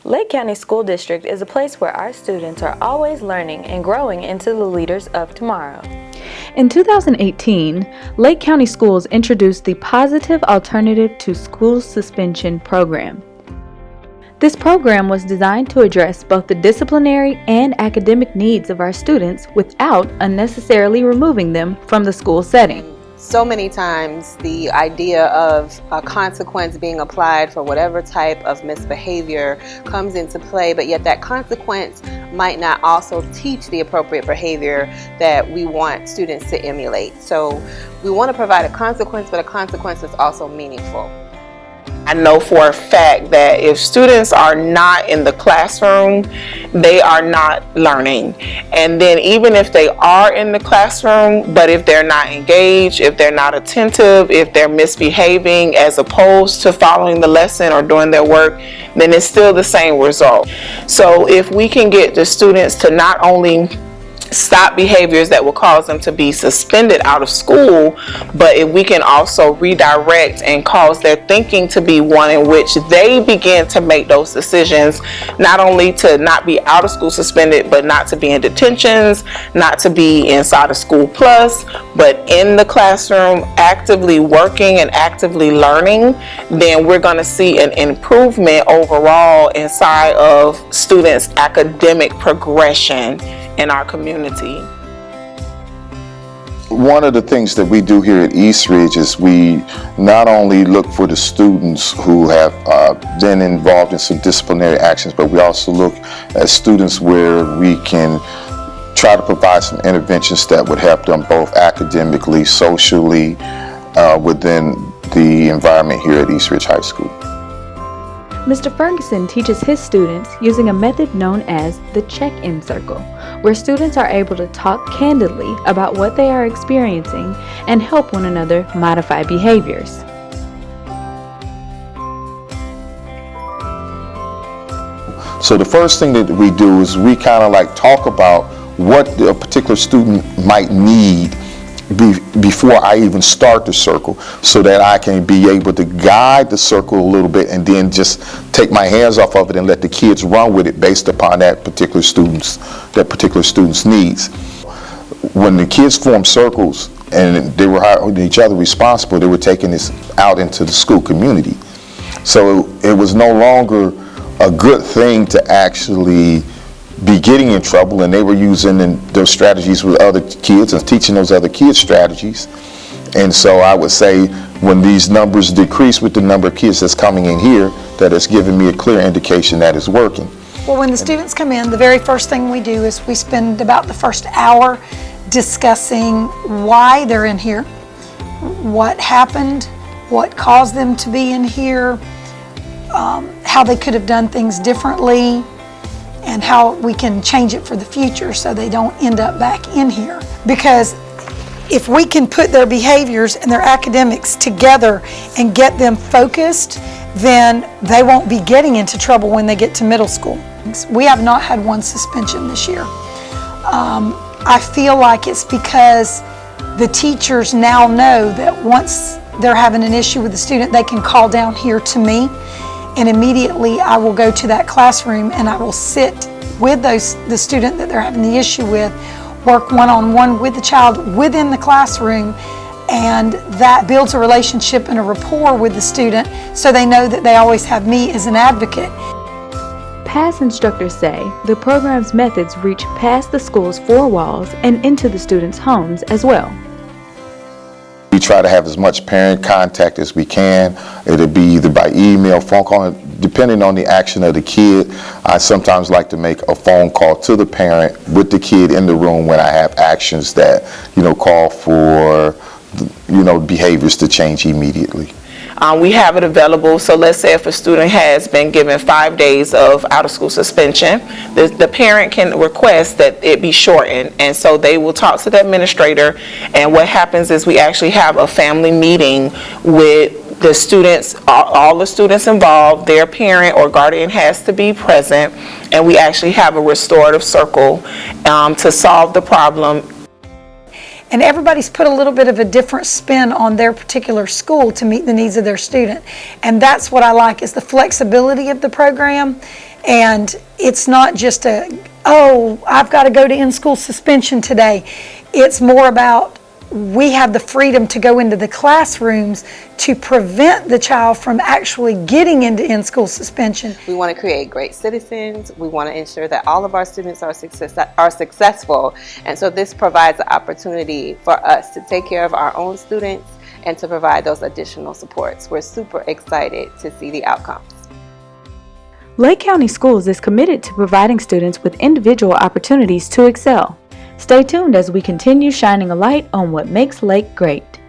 Lake County School District is a place where our students are always learning and growing into the leaders of tomorrow. In 2018, Lake County Schools introduced the Positive Alternative to School Suspension program. This program was designed to address both the disciplinary and academic needs of our students without unnecessarily removing them from the school setting. So many times the idea of a consequence being applied for whatever type of misbehavior comes into play, but yet that consequence might not also teach the appropriate behavior that we want students to emulate. So we want to provide a consequence, but a consequence that's also meaningful. I know for a fact that if students are not in the classroom, they are not learning. And then even if they are in the classroom, but if they're not engaged, if they're not attentive, if they're misbehaving as opposed to following the lesson or doing their work, then it's still the same result. So if we can get the students to not only stop behaviors that will cause them to be suspended out of school, but if we can also redirect and cause their thinking to be one in which they begin to make those decisions, not only to not be out of school suspended, but not to be in detentions, not to be inside of School Plus, but in the classroom actively working and actively learning, then we're going to see an improvement overall inside of students' academic progression in our community. One of the things that we do here at East Ridge is we not only look for the students who have been involved in some disciplinary actions, but we also look at students where we can try to provide some interventions that would help them both academically, socially, within the environment here at East Ridge High School. Mr. Ferguson teaches his students using a method known as the Check-in Circle, where students are able to talk candidly about what they are experiencing and help one another modify behaviors. So the first thing that we do is we kind of like talk about what a particular student might need before I even start the circle, so that I can be able to guide the circle a little bit and then just take my hands off of it and let the kids run with it based upon that particular student's needs. When the kids formed circles and they were holding each other responsible, they were taking this out into the school community. So it was no longer a good thing to actually be getting in trouble, and they were using those strategies with other kids and teaching those other kids strategies. And so I would say when these numbers decrease with the number of kids that's coming in here, that it's giving me a clear indication that it's working. Well, when the students come in, the very first thing we do is we spend about the first hour discussing why they're in here, what happened, what caused them to be in here, how they could have done things differently, and how we can change it for the future so they don't end up back in here. Because if we can put their behaviors and their academics together and get them focused, then they won't be getting into trouble when they get to middle school. We have not had one suspension this year. I feel like it's because the teachers now know that once they're having an issue with the student, they can call down here to me, and immediately I will go to that classroom and I will sit with the student that they're having the issue with, work one-on-one with the child within the classroom, and that builds a relationship and a rapport with the student so they know that they always have me as an advocate. P.A.S.S instructors say the program's methods reach past the school's four walls and into the students' homes as well. We try to have as much parent contact as we can. It'll be either by email, phone call, depending on the action of the kid. I sometimes like to make a phone call to the parent with the kid in the room when I have actions that, call for, behaviors to change immediately. We have it available, so let's say if a student has been given 5 days of out-of-school suspension, the parent can request that it be shortened, and so they will talk to the administrator, and what happens is we actually have a family meeting with the students, all the students involved, their parent or guardian has to be present, and we actually have a restorative circle to solve the problem. And everybody's put a little bit of a different spin on their particular school to meet the needs of their student. And that's what I like, is the flexibility of the program And it's not just I've got to go to in-school suspension today. It's more about we have the freedom to go into the classrooms to prevent the child from actually getting into in-school suspension. We want to create great citizens. We want to ensure that all of our students are successful. And so this provides an opportunity for us to take care of our own students and to provide those additional supports. We're super excited to see the outcomes. Lake County Schools is committed to providing students with individual opportunities to excel. Stay tuned as we continue shining a light on what makes Lake great.